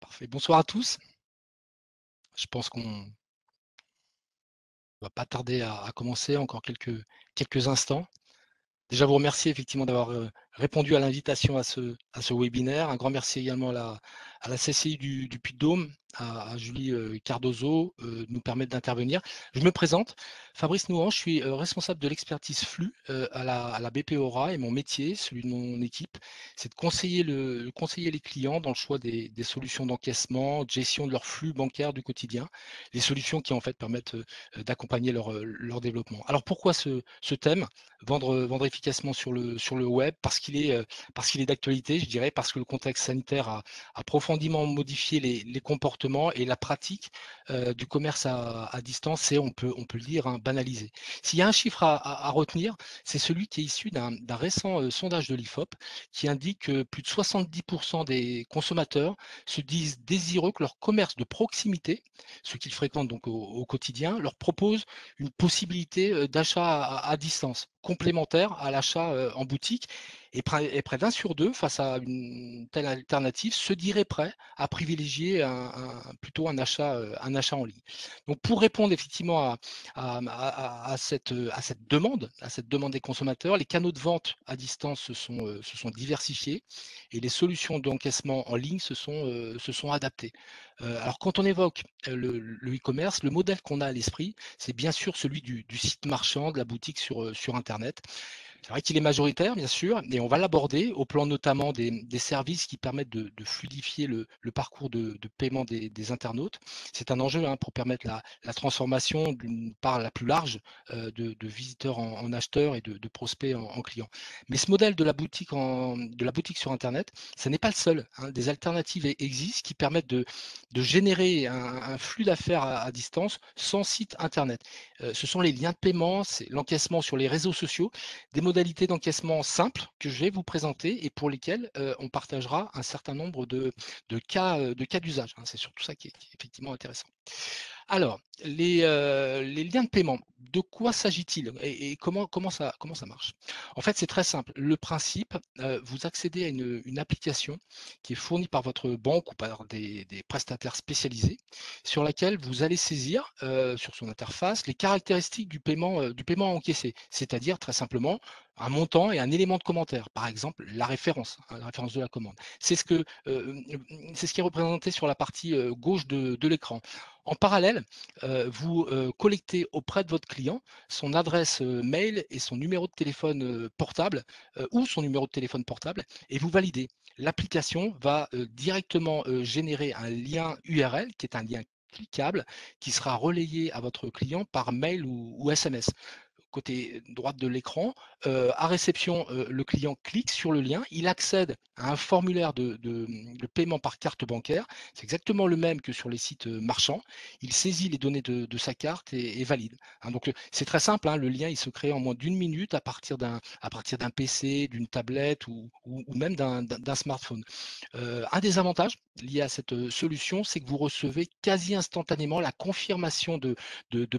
Parfait. Bonsoir à tous. Je pense qu'on va pas tarder à commencer, encore quelques instants. Déjà vous remercier effectivement d'avoir, répondu à l'invitation à ce webinaire. Un grand merci également à la CCI du Puy-de-Dôme, à Julie, Cardozo, de nous permettre d'intervenir. Je me présente, Fabrice Nouhan, je suis, responsable de l'expertise flux, à la BP Aura et mon métier, celui de mon équipe, c'est de conseiller les clients dans le choix des solutions d'encaissement, de gestion de leur flux bancaire du quotidien, les solutions qui en fait permettent, d'accompagner leur développement. Alors pourquoi ce thème? Vendre efficacement sur le web parce qu'il est d'actualité, je dirais, parce que le contexte sanitaire a profondément modifié les comportements et la pratique, du commerce à distance et on peut le dire, hein, banalisé. S'il y a un chiffre à retenir, c'est celui qui est issu d'un récent, sondage de l'IFOP qui indique que plus de 70 des consommateurs se disent désireux que leur commerce de proximité, ceux qu'ils fréquentent donc au quotidien, leur propose une possibilité, d'achat à distance, complémentaire à l'achat, en boutique et près d'un sur 2 face à une telle alternative se dirait prêt à privilégier plutôt un achat en ligne. Donc pour répondre effectivement à cette demande des consommateurs, les canaux de vente à distance se sont diversifiés et les solutions d'encaissement en ligne se sont adaptées. Alors quand on évoque, le e-commerce, le modèle qu'on a à l'esprit, c'est bien sûr celui du site marchand, de la boutique sur internet. C'est vrai qu'il est majoritaire, bien sûr, et on va l'aborder au plan notamment des services qui permettent de fluidifier le parcours de paiement des internautes. C'est un enjeu, hein, pour permettre la transformation d'une part la plus large, de visiteurs en acheteurs et de prospects en clients. Mais ce modèle de la boutique sur internet, ce n'est pas le seul, hein. Des alternatives existent qui permettent de générer un flux d'affaires à distance sans site internet. Ce sont les liens de paiement, c'est l'encaissement sur les réseaux sociaux, des modalités d'encaissement simples que je vais vous présenter et pour lesquelles, on partagera un certain nombre de cas d'usage, hein. C'est surtout ça qui est effectivement intéressant. Alors, les liens de paiement, de quoi s'agit-il et comment ça marche? En fait, c'est très simple. Le principe, vous accédez à une application qui est fournie par votre banque ou par des prestataires spécialisés, sur laquelle vous allez saisir, sur son interface, les caractéristiques du paiement encaissé. C'est-à-dire, très simplement, un montant et un élément de commentaire. Par exemple, la référence, hein, la référence de la commande. C'est ce qui est représenté sur la partie, gauche de l'écran. En parallèle, vous, collectez auprès de votre client son adresse, mail et son numéro de téléphone, portable, ou son numéro de téléphone portable et vous validez. L'application va, directement, générer un lien URL qui est un lien cliquable qui sera relayé à votre client par mail ou SMS. Côté droite de l'écran, à réception, le client clique sur le lien, il accède à un formulaire de paiement par carte bancaire. C'est exactement le même que sur les sites, marchands. Il saisit les données de sa carte et valide, hein. Donc, c'est très simple, hein, le lien, il se crée en moins d'une minute à partir d'un PC, d'une tablette ou même d'un smartphone. Un des avantages liés à cette, solution, c'est que vous recevez quasi instantanément la confirmation de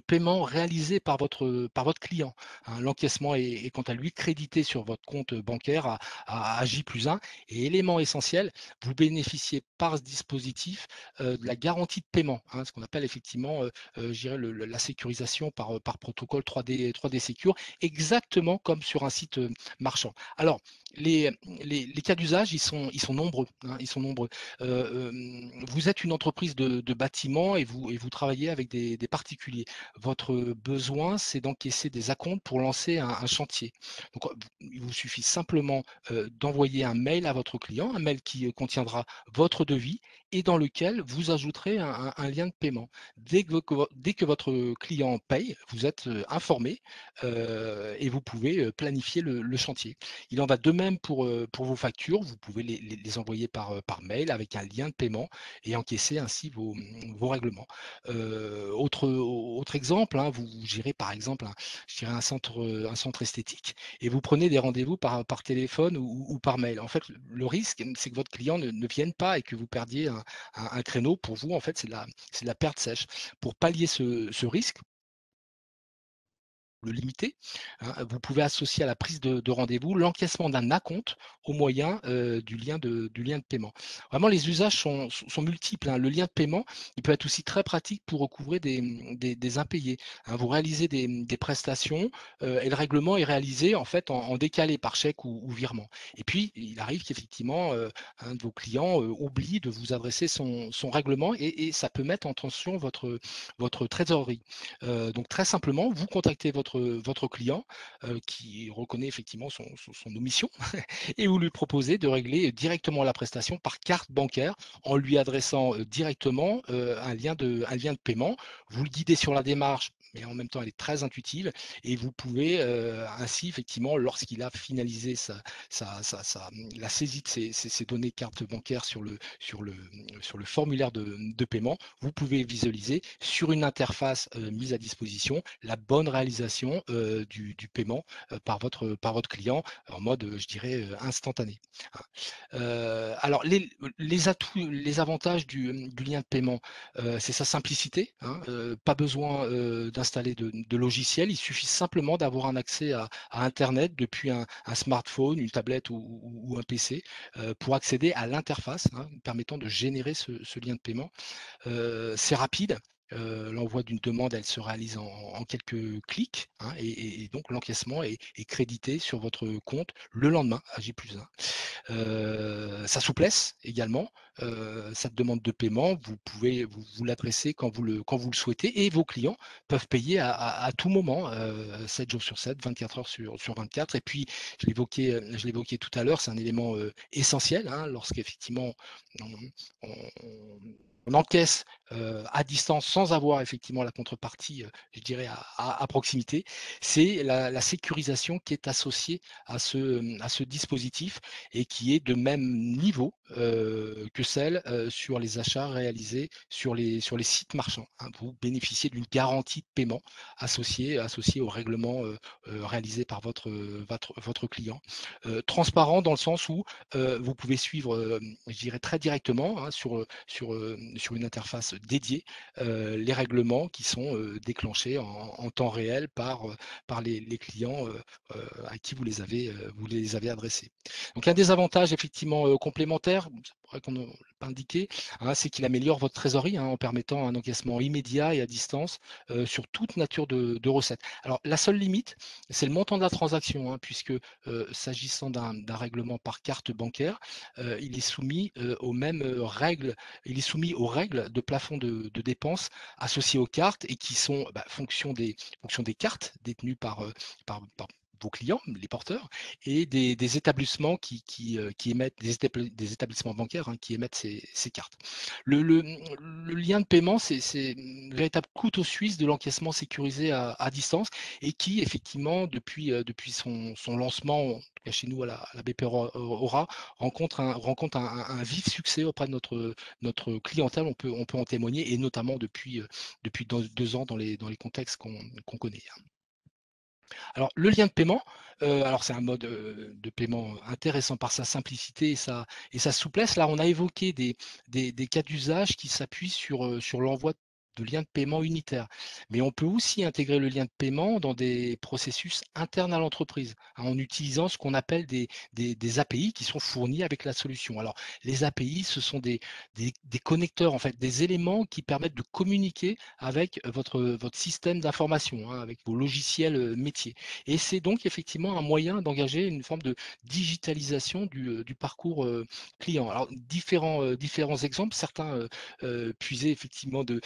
paiement réalisé par votre client, hein. L'encaissement est quant à lui crédité sur votre compte bancaire à J+1 et élément essentiel, vous bénéficiez par ce dispositif, de la garantie de paiement, hein, ce qu'on appelle effectivement, je dirais la sécurisation par protocole 3D Secure, exactement comme sur un site, marchand. Alors les cas d'usage, ils sont nombreux, hein, ils sont nombreux. Vous êtes une entreprise de bâtiment et vous travaillez avec des particuliers. Votre besoin, c'est d'encaisser des acomptes pour lancer un chantier. Donc, il vous suffit simplement, d'envoyer un mail à votre client, un mail qui, contiendra votre devis et dans lequel vous ajouterez un lien de paiement. Dès que votre client paye, vous êtes, informé, et vous pouvez, planifier le chantier. Il en va de même pour vos factures, vous pouvez les envoyer par mail avec un lien de paiement et encaisser ainsi vos règlements. Autre exemple, hein, vous gérez par exemple je dirais un centre esthétique et vous prenez des rendez-vous par téléphone ou par mail. En fait, le risque, c'est que votre client ne vienne pas et que vous perdiez un créneau. Pour vous, en fait, c'est de la perte sèche. Pour pallier ce risque, le limiter, hein. Vous pouvez associer à la prise de rendez-vous l'encaissement d'un acompte au moyen du lien de paiement. Vraiment, les usages sont multiples, hein. Le lien de paiement, il peut être aussi très pratique pour recouvrer des impayés, hein. Vous réalisez des prestations et le règlement est réalisé en fait en décalé par chèque ou virement. Et puis, il arrive qu'effectivement, un de vos clients oublie de vous adresser son règlement et ça peut mettre en tension votre trésorerie. Donc très simplement, vous contactez votre client qui reconnaît effectivement son omission et vous lui proposez de régler directement la prestation par carte bancaire en lui adressant directement un lien de paiement. Vous le guidez sur la démarche, mais en même temps, elle est très intuitive et vous pouvez ainsi, effectivement, lorsqu'il a finalisé la saisie de ses données carte bancaire sur le formulaire de paiement, vous pouvez visualiser sur une interface mise à disposition la bonne réalisation du paiement par votre client en mode, je dirais, instantané. Hein. Alors les atouts, les avantages du lien de paiement, c'est sa simplicité, hein, pas besoin, d'installer de logiciel. Il suffit simplement d'avoir un accès à internet depuis un smartphone, une tablette ou un PC, pour accéder à l'interface, hein, permettant de générer ce lien de paiement. C'est rapide, l'envoi d'une demande, elle se réalise en quelques clics, hein, et donc l'encaissement est crédité sur votre compte le lendemain à J+1. Sa souplesse également, sa demande de paiement, vous pouvez vous l'adresser quand vous le souhaitez et vos clients peuvent payer à tout moment, 7 jours sur 7, 24 heures sur 24 et puis je l'évoquais tout à l'heure, c'est un élément, essentiel, hein, lorsqu'effectivement on on on encaisse, à distance sans avoir effectivement la contrepartie, je dirais à proximité. C'est la sécurisation qui est associée à ce dispositif et qui est de même niveau que celle sur les achats réalisés sur les sites marchands, hein. Vous bénéficiez d'une garantie de paiement associée au règlement réalisé par votre client. Transparent dans le sens où vous pouvez suivre, je dirais très directement, hein, sur une interface dédiée, les règlements qui sont déclenchés en temps réel par les clients à qui vous les avez adressés. Donc un des avantages effectivement complémentaires, c'est vrai qu'on ne l'a pas indiqué, hein, c'est qu'il améliore votre trésorerie, hein, en permettant un encaissement immédiat et à distance sur toute nature de recettes. Alors la seule limite, c'est le montant de la transaction, hein, puisque s'agissant d'un règlement par carte bancaire, il est soumis aux mêmes règles, il est soumis aux règles de plafond de dépenses associées aux cartes et qui sont fonction des cartes détenues par vos clients, les porteurs, et des établissements qui émettent des établissements bancaires, hein, qui émettent ces cartes. Le lien de paiement, c'est une véritable couteau suisse de l'encaissement sécurisé à distance et qui effectivement depuis son lancement, en tout cas chez nous à la BP Aura, rencontre un vif succès auprès de notre clientèle. On peut en témoigner et notamment depuis 2 ans dans les contextes qu'on connaît. Alors le lien de paiement, alors c'est un mode, de paiement intéressant par sa simplicité et sa souplesse. Là, on a évoqué des cas d'usage qui s'appuient sur l'envoi de liens de paiement unitaires. Mais on peut aussi intégrer le lien de paiement dans des processus internes à l'entreprise, hein, en utilisant ce qu'on appelle des API qui sont fournis avec la solution. Alors les API, ce sont des connecteurs, en fait, des éléments qui permettent de communiquer avec votre système d'information, hein, avec vos logiciels métiers. Et c'est donc effectivement un moyen d'engager une forme de digitalisation du parcours client. Alors, différents exemples, certains puisaient effectivement de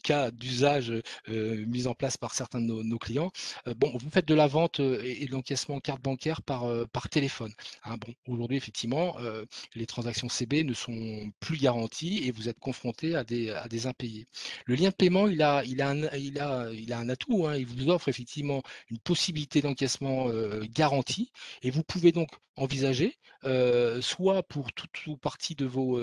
cas d'usage mis en place par certains de nos clients. Bon, vous faites de la vente et de l'encaissement carte bancaire par téléphone, hein. Bon, aujourd'hui, effectivement, les transactions CB ne sont plus garanties et vous êtes confronté à des impayés. Le lien de paiement, il a un atout, hein. Il vous offre effectivement une possibilité d'encaissement garantie et vous pouvez donc envisager, soit pour toute ou partie de vos,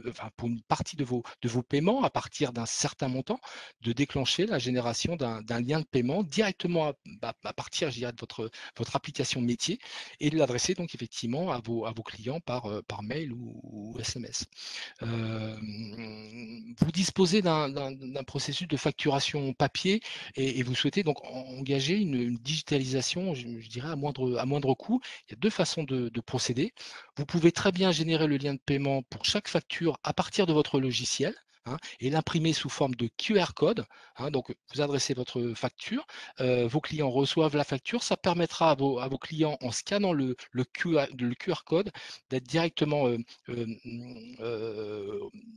enfin pour une partie de vos paiements à partir d'un certain montant, de déclencher la génération d'un lien de paiement directement à partir, je dirais, de votre application métier et de l'adresser donc effectivement à vos clients par mail ou SMS. Vous disposez d'un processus de facturation papier et vous souhaitez donc engager une digitalisation, je dirais à moindre coût. Il y a 2 façons de procéder. Vous pouvez très bien générer le lien de paiement pour chaque facture à partir de votre logiciel, hein, et l'imprimer sous forme de QR code, hein. Donc vous adressez votre facture, vos clients reçoivent la facture. Ça permettra à vos clients, en scannant le QR code, d'être directement, heu,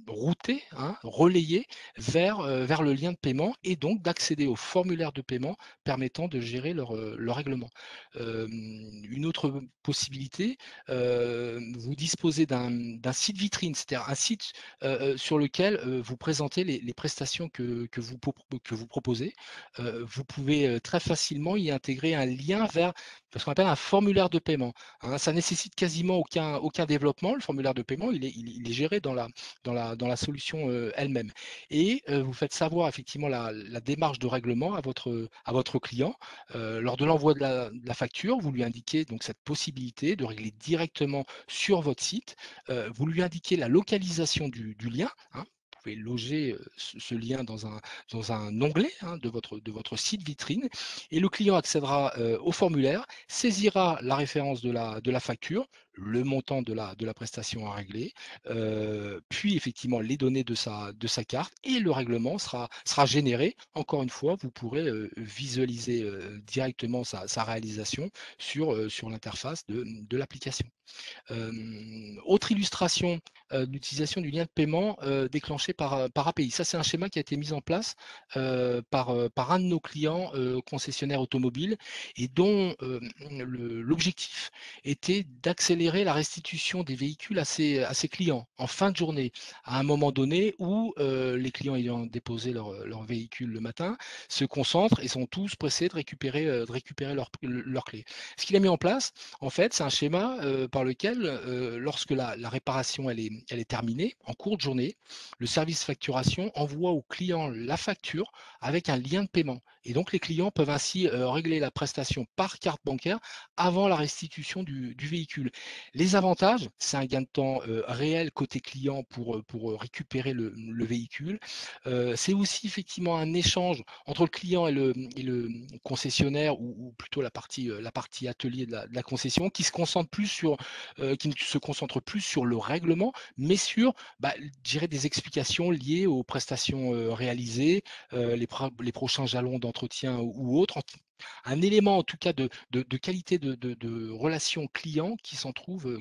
routés, hein, relayés vers le lien de paiement et donc d'accéder au formulaire de paiement permettant de gérer leur règlement. Une autre possibilité, vous disposez d'un site vitrine, c'est-à-dire un site, sur lequel, vous présentez les prestations que vous proposez. Vous pouvez, très facilement y intégrer un lien vers ce qu'on appelle un formulaire de paiement, hein. Ça nécessite quasiment aucun développement. Le formulaire de paiement, il est géré dans la solution, elle-même et vous faites savoir effectivement la démarche de règlement à votre client. Lors de l'envoi de la facture, vous lui indiquez donc cette possibilité de régler directement sur votre site. Vous lui indiquez la localisation du lien, hein. Vous pouvez loger, ce lien dans un onglet, hein, de votre site vitrine et le client accédera, au formulaire, saisira la référence de la facture, le montant de la prestation à régler, puis effectivement les données de sa carte et le règlement sera généré. Encore une fois, vous pourrez, visualiser, directement sa réalisation sur l'interface de l'application. Autre illustration, d'utilisation du lien de paiement, déclenché par API. Ça, c'est un schéma qui a été mis en place, par un de nos clients, concessionnaires automobiles et dont, l'objectif était d'accélérer la restitution des véhicules à ses clients en fin de journée. À un moment donné où, les clients ayant déposé leur véhicule le matin se concentrent et sont tous pressés de récupérer leurs clés. Ce qu'il a mis en place, en fait, c'est un schéma, par lequel, lorsque la réparation elle est terminée, en cours de journée, le service facturation envoie au client la facture avec un lien de paiement et donc les clients peuvent ainsi, régler la prestation par carte bancaire avant la restitution du véhicule. Les avantages, c'est un gain de temps, réel côté client pour, récupérer le véhicule. C'est aussi effectivement un échange entre le client et le concessionnaire ou plutôt la partie atelier de la concession qui se concentre plus sur, qui ne se concentre plus sur le règlement, mais sur, je dirais des explications liées aux prestations, réalisées, les prochains jalons d'entretien ou autres. Un élément en tout cas de qualité de relation client qui s'en trouve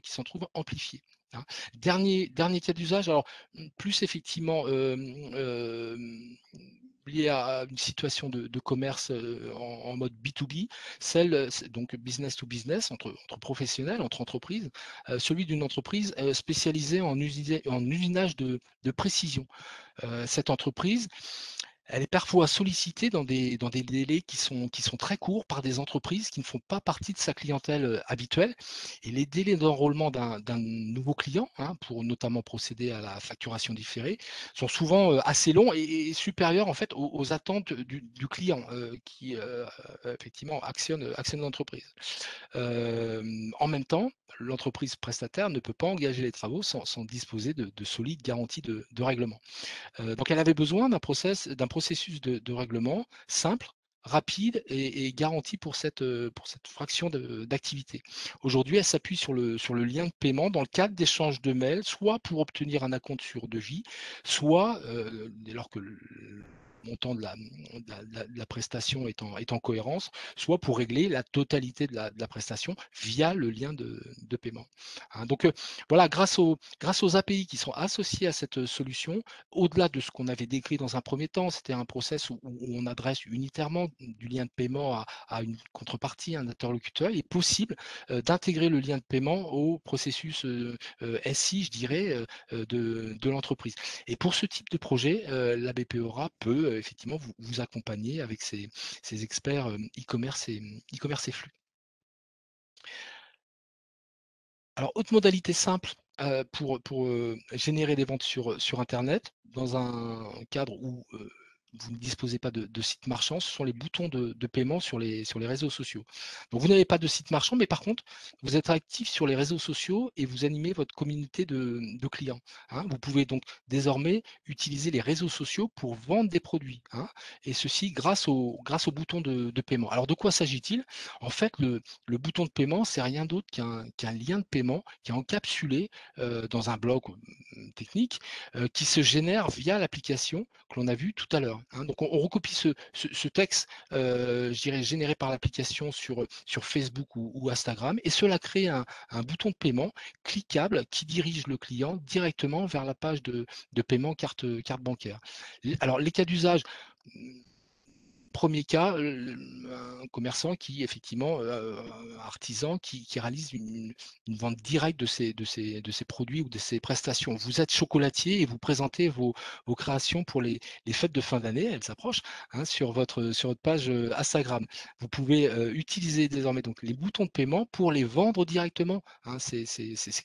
amplifié, hein. Dernier cas d'usage, alors, plus effectivement, lié à une situation de commerce, en mode B2B, c'est donc business to business, entre professionnels, entre entreprises, celui d'une entreprise, spécialisée en usinage de précision. Cette entreprise, elle est parfois sollicitée dans des délais qui sont très courts par des entreprises qui ne font pas partie de sa clientèle, habituelle et les délais d'enrôlement d'un nouveau client, hein, pour notamment procéder à la facturation différée, sont souvent, assez longs et supérieurs en fait aux attentes du client, qui, effectivement actionne l'entreprise. En même temps, l'entreprise prestataire ne peut pas engager les travaux sans disposer de solides garanties de règlement. Donc elle avait besoin d'un processus de règlement simple, rapide et garanti pour cette fraction d'activité. Aujourd'hui, elle s'appuie sur le lien de paiement dans le cadre d'échanges de mails, soit pour obtenir un acompte sur devis, soit, dès lors que le montant de la prestation est en cohérence, soit pour régler la totalité de la prestation via le lien de paiement, hein. Donc, voilà, grâce aux API qui sont associées à cette solution, au-delà de ce qu'on avait décrit dans un premier temps, c'était un process où on adresse unitairement du lien de paiement à une contrepartie, un interlocuteur. Il est possible, d'intégrer le lien de paiement au processus, SI, je dirais, de l'entreprise. Et pour ce type de projet, la BPORA peut, effectivement vous accompagner avec ses experts, e-commerce et flux. Alors, autre modalité simple, pour, générer des ventes sur internet, dans un cadre où, vous ne disposez pas de site marchand, ce sont les boutons de paiement sur les réseaux sociaux. Donc vous n'avez pas de site marchand, mais par contre, vous êtes actif sur les réseaux sociaux et vous animez votre communauté de clients, hein. Vous pouvez donc désormais utiliser les réseaux sociaux pour vendre des produits, hein, et ceci grâce aux boutons de paiement. Alors de quoi s'agit-il? En fait, le bouton de paiement, c'est rien d'autre qu'un lien de paiement qui est encapsulé, dans un bloc, technique, qui se génère via l'application que l'on a vue tout à l'heure, hein. Donc on recopie ce texte, je dirais généré par l'application sur Facebook ou Instagram, et cela crée un bouton de paiement cliquable qui dirige le client directement vers la page de paiement carte bancaire. Alors les cas d'usage, mmh, 1er cas, un commerçant qui effectivement, artisan qui réalise une vente directe de ses produits ou de ses prestations. Vous êtes chocolatier et vous présentez vos créations pour les fêtes de fin d'année, elles s'approchent, hein, sur votre page, Instagram. Vous pouvez, utiliser désormais donc les boutons de paiement pour les vendre directement, hein, ces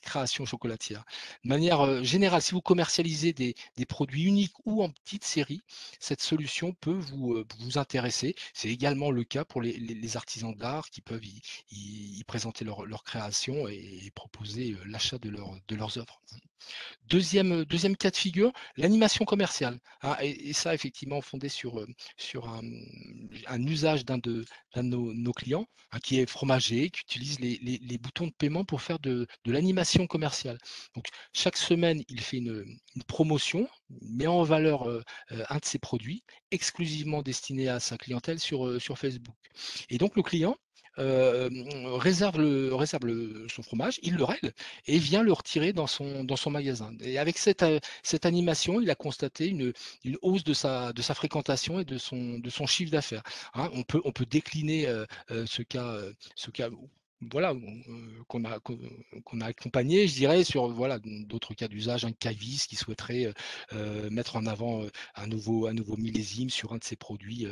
créations chocolatières. De manière, générale, si vous commercialisez des produits uniques ou en petite série, cette solution peut vous intéresser. C'est également le cas pour les artisans d'art qui peuvent y présenter leur création et proposer, l'achat de leurs œuvres. Deuxième cas de figure, l'animation commerciale, hein, et ça effectivement fondé sur un usage d'un de nos clients, hein, qui est fromager, qui utilise les boutons de paiement pour faire de l'animation commerciale. Donc chaque semaine, il fait une promotion, met en valeur, un de ses produits exclusivement destiné à sa clientèle sur Facebook, et donc le client, réserve son fromage, il le règle et vient le retirer dans son magasin, et avec cette animation, il a constaté une hausse de sa fréquentation et de son chiffre d'affaires, hein. On peut décliner, ce cas voilà, qu'on a accompagné, je dirais, sur voilà, d'autres cas d'usage, un caviste qui souhaiterait, mettre en avant, un nouveau millésime sur un de ses produits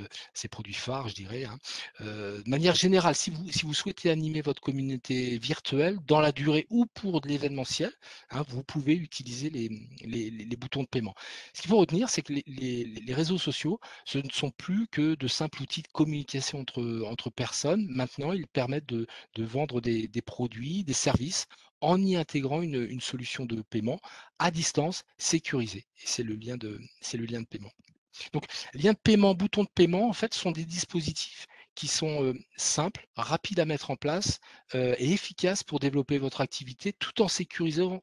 phares, je dirais, hein. De manière générale, si vous souhaitez animer votre communauté virtuelle dans la durée ou pour de l'événementiel, hein, vous pouvez utiliser les boutons de paiement. Ce qu'il faut retenir, c'est que les réseaux sociaux, ce ne sont plus que de simples outils de communication entre personnes. Maintenant, ils permettent de vendre des produits, des services, en y intégrant une solution de paiement à distance sécurisée, et c'est le lien de paiement. Donc, lien de paiement, bouton de paiement, en fait, sont des dispositifs qui sont, simples, rapides à mettre en place, et efficaces pour développer votre activité tout en sécurisant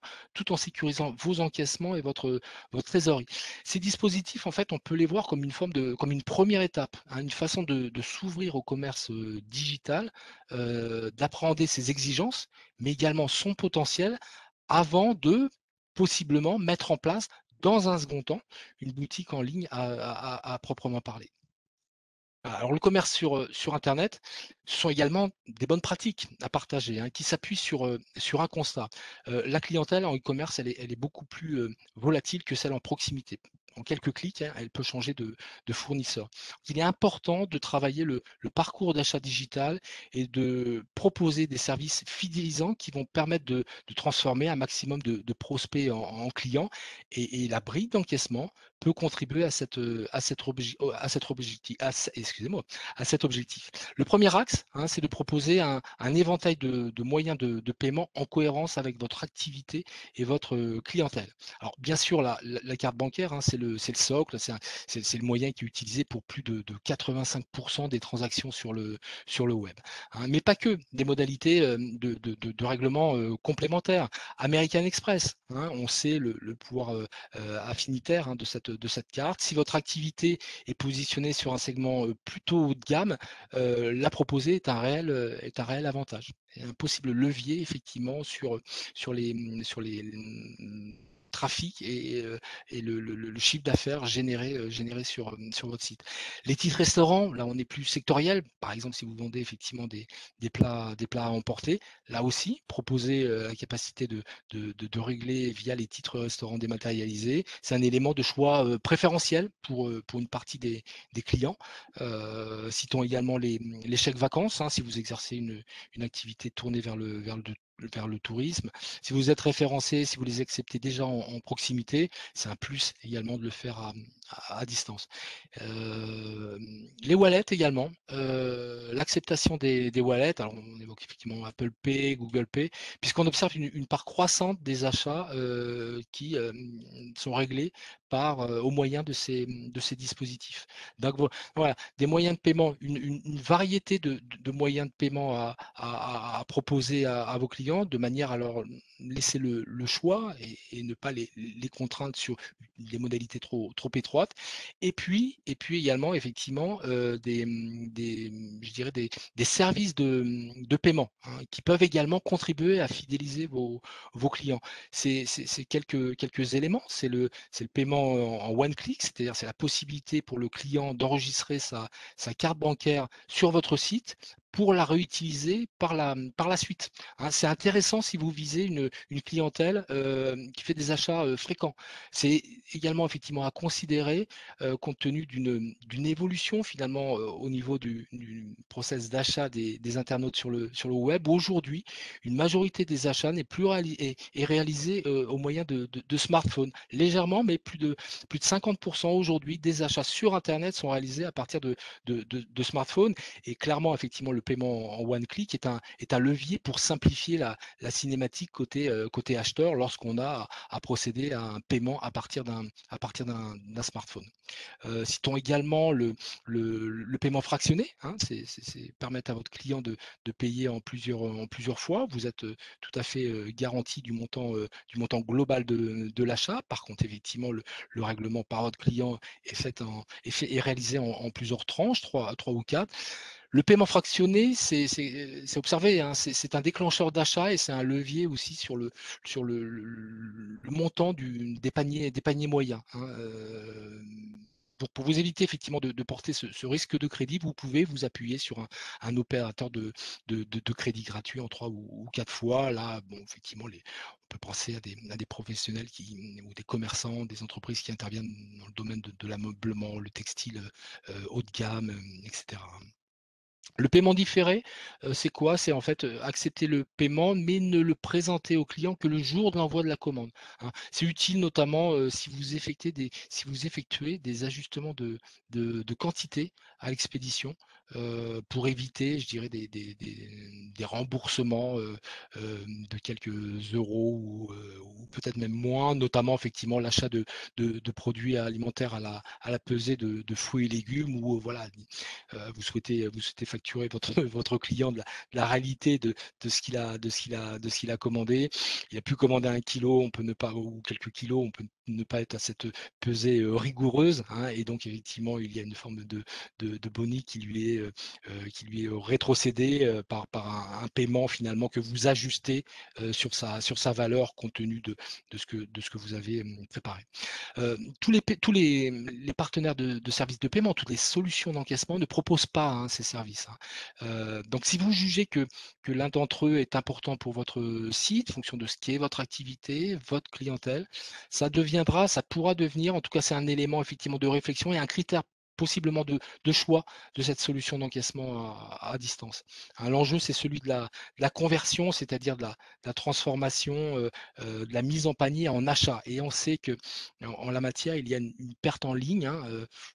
vos encaissements et votre trésorerie. Ces dispositifs, en fait, on peut les voir comme une première étape, hein, une façon de s'ouvrir au commerce, digital, d'appréhender ses exigences, mais également son potentiel, avant de possiblement mettre en place, dans un second temps, une boutique en ligne à proprement parler. Alors le commerce sur internet, ce sont également des bonnes pratiques à partager, hein, qui s'appuient sur un constat. La clientèle en e-commerce, elle est beaucoup plus, volatile que celle en proximité. En quelques clics, hein, elle peut changer de fournisseur. Il est important de travailler le parcours d'achat digital et de proposer des services fidélisants qui vont permettre de transformer un maximum de prospects en clients, et la brique d'encaissement peut contribuer à cet objectif. Le premier axe, hein, c'est de proposer un éventail de moyens de paiement en cohérence avec votre activité et votre, clientèle. Alors bien sûr, la carte bancaire, hein, c'est le socle, c'est le moyen qui est utilisé pour plus de 85 des transactions sur le web, hein, mais pas que. Des modalités, de règlement, complémentaires. American Express, hein, on sait le pouvoir, affinitaire, hein, de cette carte. Si votre activité est positionnée sur un segment, plutôt haut de gamme, la proposer est un réel avantage et un possible levier effectivement sur les trafics et le chiffre d'affaires généré sur votre site. Les titres restaurants, là, on est plus sectoriel. Par exemple, si vous vendez effectivement des plats à emporter, là aussi, proposer, la capacité de régler via les titres restaurants dématérialisés. C'est un élément de choix, préférentiel pour une partie des clients. Citons également les chèques vacances, hein, si vous exercez une activité tournée vers le vers le tourisme. Si vous êtes référencé, si vous les acceptez déjà en proximité, c'est un plus également de le faire à distance. Les wallets également, l'acceptation des wallets, alors on évoque effectivement Apple Pay, Google Pay, puisqu'on observe une part croissante des achats, qui, sont réglés au moyen de ces dispositifs. Donc voilà, des moyens de paiement, une variété de moyens de paiement à proposer à vos clients, de manière à leur laisser le choix et ne pas les contraindre sur des modalités trop étroites. Et puis également effectivement, je dirais des services de paiement, hein, qui peuvent également contribuer à fidéliser vos clients. C'est quelques éléments. C'est le paiement en one click, c'est-à-dire c'est la possibilité pour le client d'enregistrer sa carte bancaire sur votre site pour la réutiliser par la suite, hein. C'est intéressant si vous visez une clientèle, qui fait des achats, fréquents. C'est également effectivement à considérer, compte tenu d'une évolution finalement, au niveau du process d'achat des internautes sur le web. Aujourd'hui, une majorité des achats n'est plus est réalisée, au moyen de smartphones. Légèrement, mais plus de 50 aujourd'hui des achats sur internet sont réalisés à partir de smartphones, et clairement effectivement le paiement en one click est un levier pour simplifier la cinématique côté acheteur lorsqu'on a à procéder à un paiement à partir d'un smartphone. Citons également le paiement fractionné, hein, c'est permettre à votre client de payer en plusieurs fois. Vous êtes, tout à fait, garanti du montant global de l'achat. Par contre, effectivement, le règlement par votre client est réalisé en plusieurs tranches, trois ou 4. Le paiement fractionné, c'est observé, hein, c'est un déclencheur d'achat et c'est un levier aussi sur le montant des paniers moyens, hein. Pour vous éviter effectivement de porter ce risque de crédit, vous pouvez vous appuyer sur un opérateur de crédit gratuit en 3 ou 4 fois. Là, bon, effectivement, on peut penser à des professionnels ou des commerçants, des entreprises qui interviennent dans le domaine de l'ameublement, le textile, haut de gamme, etc. Le paiement différé, c'est quoi? C'est en fait, accepter le paiement, mais ne le présenter au client que le jour de l'envoi de la commande, hein. C'est utile notamment, si vous effectuez des ajustements de quantité à l'expédition, pour éviter, je dirais, des remboursements, de quelques euros ou peut-être même moins, notamment effectivement l'achat de produits alimentaires à la pesée de fruits et légumes, où, voilà, vous souhaitez facturer votre votre client de la réalité de ce qu'il a commandé. Il a pu commander 1 kilo, on peut ne pas, ou quelques kilos, on peut ne pas être à cette pesée, rigoureuse, hein, et donc effectivement, il y a une forme de boni qui lui est rétrocédé, par un paiement finalement que vous ajustez, sur sa valeur compte tenu de ce que vous avez, préparé. Tous les partenaires de services de paiement, toutes les solutions d'encaissement ne proposent pas, hein, ces services, hein. Donc si vous jugez que l'un d'entre eux est important pour votre site, en fonction de ce qui est votre activité, votre clientèle, ça pourra devenir, en tout cas c'est un élément effectivement de réflexion et un critère possiblement de choix de cette solution d'encaissement à distance, hein. L'enjeu, c'est celui de la conversion, c'est-à-dire de la transformation, de la mise en panier en achat, et on sait que en la matière, il y a une perte en ligne, hein,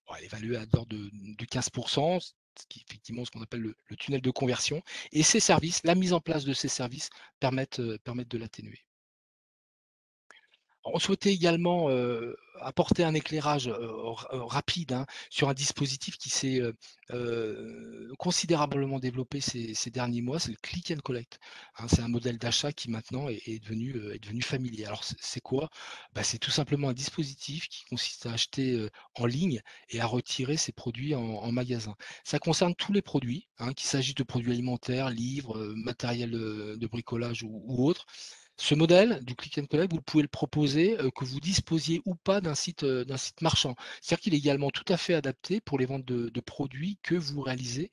bon, elle est évaluée à l'ordre de 15, ce qui est effectivement ce qu'on appelle le tunnel de conversion, et ces services, la mise en place de ces services permettent de l'atténuer. On souhaitait également, apporter un éclairage, rapide, hein, sur un dispositif qui s'est, considérablement développé ces derniers mois, c'est le click and collect, hein. C'est un modèle d'achat qui maintenant est devenu familier. Alors c'est quoi? Bah, c'est tout simplement un dispositif qui consiste à acheter, en ligne et à retirer ses produits en magasin. Ça concerne tous les produits, hein, qu'il s'agisse de produits alimentaires, livres, matériel, de bricolage ou autres. Ce modèle du click and collect, vous pouvez le proposer, que vous disposiez ou pas d'un site marchand. C'est-à-dire qu'il est également tout à fait adapté pour les ventes de produits que vous réalisez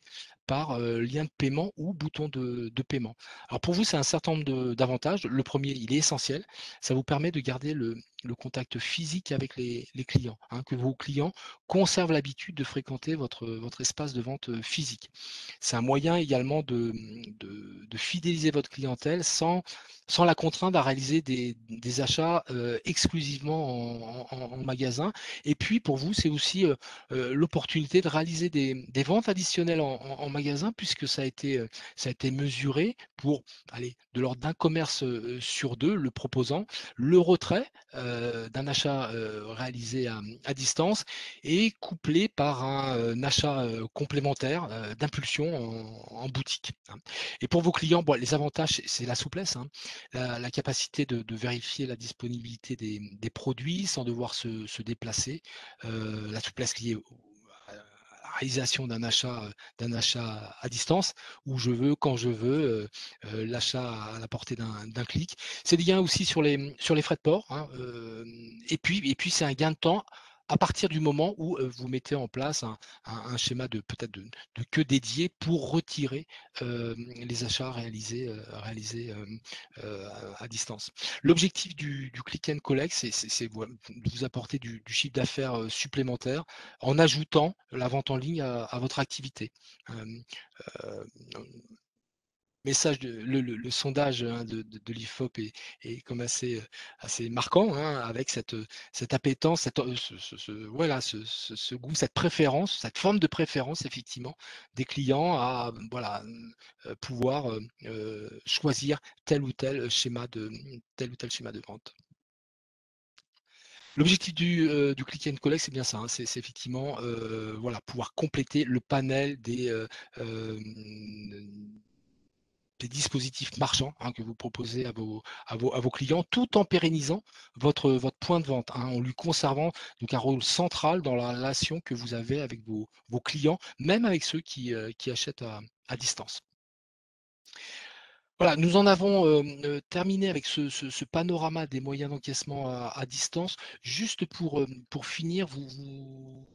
par lien de paiement ou bouton de paiement. Alors pour vous, c'est un certain nombre d'avantages. Le premier, il est essentiel. Ça vous permet de garder le contact physique avec les clients, hein, que vos clients conservent l'habitude de fréquenter votre espace de vente physique. C'est un moyen également de fidéliser votre clientèle sans la contraindre à réaliser des achats exclusivement en magasin. Et puis pour vous, c'est aussi l'opportunité de réaliser des ventes additionnelles en magasin, puisque ça a été mesuré pour aller de l'ordre d'un commerce sur deux, le proposant, le retrait d'un achat réalisé à distance et couplé par un achat complémentaire d'impulsion en boutique, hein. Et pour vos clients, bon, les avantages, c'est la souplesse, hein, la capacité de vérifier la disponibilité des produits sans devoir se déplacer, la souplesse liée à la réalisation d'un achat à distance, où je veux, quand je veux, l'achat à la portée d'un clic. C'est des gains aussi sur les frais de port, hein, et puis c'est un gain de temps à partir du moment où vous mettez en place un schéma de peut-être de queue dédié pour retirer les achats réalisés à distance. L'objectif du click and collect, c'est de vous apporter du chiffre d'affaires supplémentaire en ajoutant la vente en ligne à votre activité. Hem, heu, Message le sondage, hein, de l'IFOP est comme assez marquant, hein, avec cette appétence, voilà, ce goût, cette préférence, cette forme de préférence effectivement des clients à voilà, pouvoir, choisir tel ou tel schéma de vente. L'objectif du click and collect, c'est bien ça, hein, c'est effectivement, voilà, pouvoir compléter le panel des dispositifs marchands, hein, que vous proposez à vos clients, tout en pérennisant votre point de vente, hein, en lui conservant donc un rôle central dans la relation que vous avez avec vos clients, même avec ceux qui achètent à distance. Voilà, nous en avons terminé avec ce panorama des moyens d'encaissement à distance. Juste pour finir, vous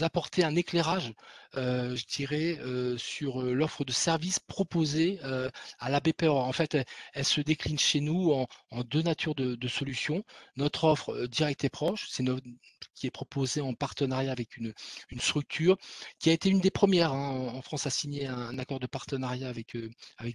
apporter un éclairage, je dirais, sur, l'offre de services proposée, à la BPO. En fait, elle se décline chez nous en 2 natures de solutions. Notre offre, directe et proche, c'est notre qui est proposée en partenariat avec une structure qui a été une des premières, hein, en France à signer un accord de partenariat avec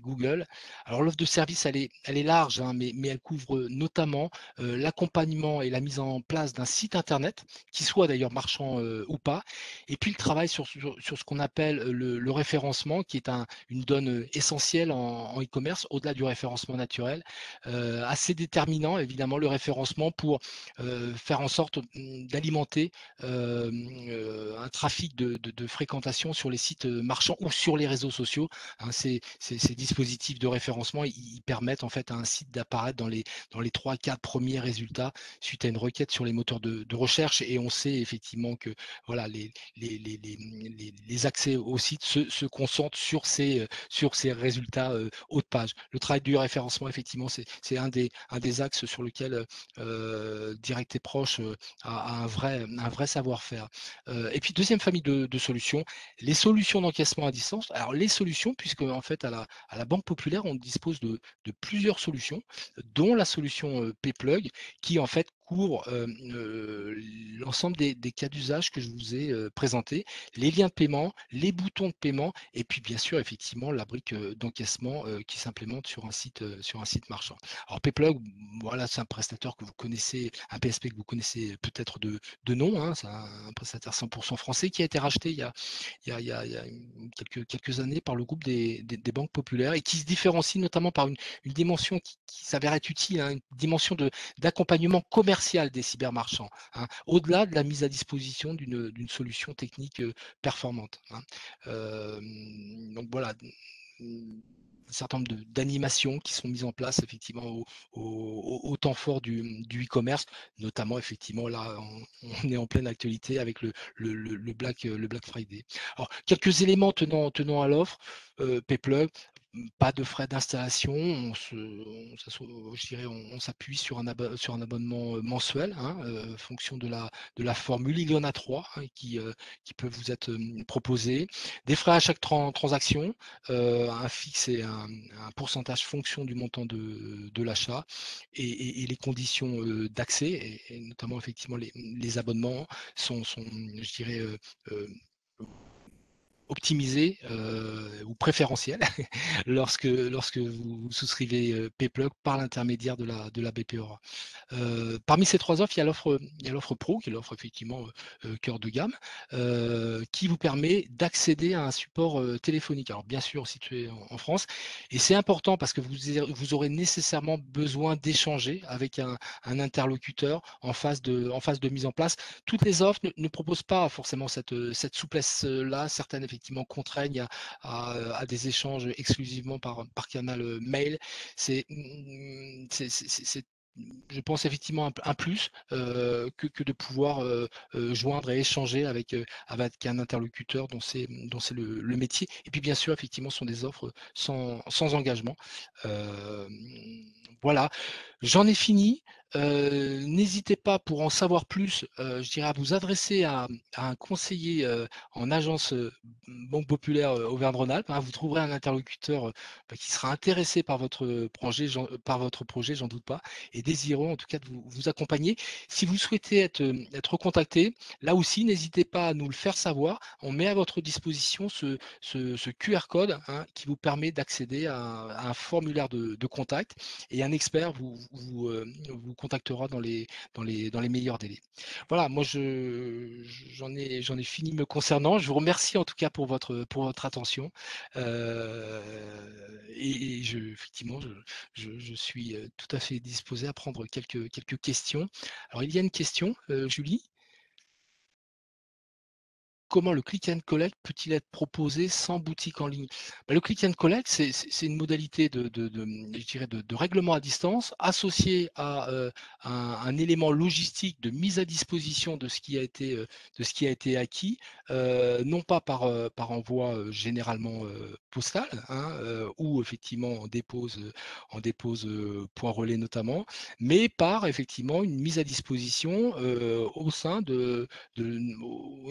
Google. Alors l'offre de service, elle est large, hein, mais elle couvre notamment, l'accompagnement et la mise en place d'un site internet, qui soit d'ailleurs marchand, ou pas, et puis le travail sur ce qu'on appelle le référencement, qui est une donne essentielle en e-commerce, au-delà du référencement naturel, assez déterminant évidemment le référencement pour faire en sorte d'alimenter un trafic de fréquentation sur les sites marchands ou sur les réseaux sociaux, hein. Ces dispositifs de référencement, ils permettent en fait à un site d'apparaître dans les 3-4 premiers résultats suite à une requête sur les moteurs de recherche, et on sait effectivement que voilà, les accès au site se concentrent sur ces résultats haut de page. Le travail du référencement, effectivement, c'est un des axes sur lequel Direct et Proche a un vrai savoir-faire. Et puis, deuxième famille de solutions, les solutions d'encaissement à distance. Alors, les solutions, puisque en fait, à la Banque Populaire, on dispose de plusieurs solutions, dont la solution Payplug, qui en fait couvre l'ensemble des cas d'usage que je vous ai présentés, les liens de paiement, les boutons de paiement, et puis bien sûr effectivement la brique d'encaissement qui s'implémente sur un site marchand. Alors Payplug, voilà, c'est un prestataire que vous connaissez, un PSP que vous connaissez peut-être de nom, hein, c'est un prestataire 100% français qui a été racheté il y a quelques années par le groupe des banques populaires, et qui se différencie notamment par une dimension qui s'avère être utile, hein, une dimension d'accompagnement commercial des cybermarchands, hein, au-delà de la mise à disposition d'une solution technique performante, hein. Donc voilà, un certain nombre d'animations qui sont mises en place effectivement au temps fort du e-commerce, notamment effectivement là, on est en pleine actualité avec le Black Friday. Alors, quelques éléments tenant à l'offre, Payplug. Pas de frais d'installation, je dirais, on s'appuie sur un abonnement, mensuel, hein, fonction de la formule. Il y en a 3 hein, qui peuvent vous être, proposés. Des frais à chaque transaction, un fixe et un pourcentage fonction du montant de l'achat et les conditions, d'accès et notamment effectivement les abonnements sont, je dirais, optimisés, ou préférentiels lorsque vous souscrivez, Payplug par l'intermédiaire de la BPOA. Parmi ces 3 offres, il y a l'offre pro, qui est l'offre effectivement, cœur de gamme, qui vous permet d'accéder à un support, téléphonique. Alors bien sûr situé en France et c'est important parce que vous aurez nécessairement besoin d'échanger avec un interlocuteur en phase de mise en place. Toutes les offres ne proposent pas forcément cette souplesse-là. Certaines effectivement contraignent à des échanges exclusivement par canal, mail. C'est je pense effectivement un plus, que de pouvoir, joindre et échanger avec un interlocuteur dont c'est le métier et puis bien sûr effectivement ce sont des offres sans engagement. Hem, voilà, j'en ai fini. N'hésitez pas pour en savoir plus, je dirais à vous adresser à un conseiller, en agence, Banque Populaire, Auvergne-Rhône-Alpes, hein. Vous trouverez un interlocuteur, bah, qui sera intéressé par votre projet, j'en doute pas et désireux en tout cas de vous accompagner. Si vous souhaitez être recontacté, là aussi n'hésitez pas à nous le faire savoir. On met à votre disposition ce QR code, hein, qui vous permet d'accéder à un formulaire de contact et un expert vous contactera dans les meilleurs délais. Voilà, moi j'en ai fini me concernant. Je vous remercie en tout cas pour votre attention. Et effectivement, je suis tout à fait disposé à prendre quelques questions. Alors il y a une question, Julie. Comment le click and collect peut-il être proposé sans boutique en ligne? Bah, le click and collect, c'est une modalité je dirais de règlement à distance associée à, un élément logistique de mise à disposition de ce qui a été acquis, non pas par envoi, généralement, postal, hein, ou effectivement en dépose, point relais notamment, mais par effectivement une mise à disposition, au sein au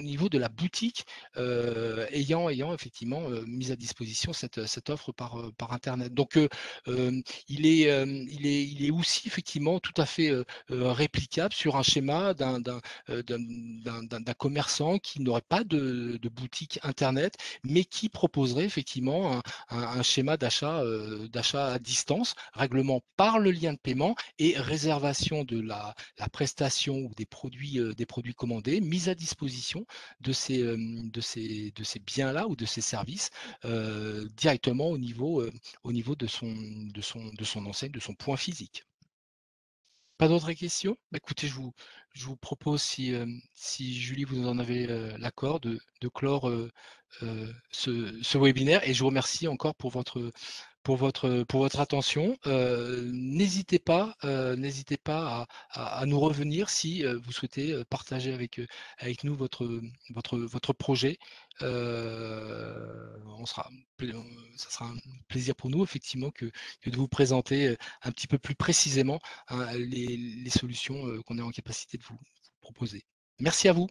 niveau de la boutique, ayant effectivement, mis à disposition cette offre par internet. Donc, il est aussi effectivement tout à fait, réplicable sur un schéma d'un commerçant qui n'aurait pas de boutique internet, mais qui proposerait effectivement un schéma d'achat à distance, règlement par le lien de paiement et réservation de la prestation ou des produits commandés, mise à disposition de ces biens-là ou de ces services, directement au niveau de son enseigne, de son point physique. Pas d'autres questions? Bah, écoutez, je vous propose si Julie, vous en avez, l'accord de clore, ce webinaire et je vous remercie encore pour votre attention. N'hésitez pas à nous revenir si, vous souhaitez, partager avec nous votre projet. On sera ça sera un plaisir pour nous effectivement que de vous présenter, un petit peu plus précisément, hein, les solutions, qu'on est en capacité de vous proposer. Merci à vous.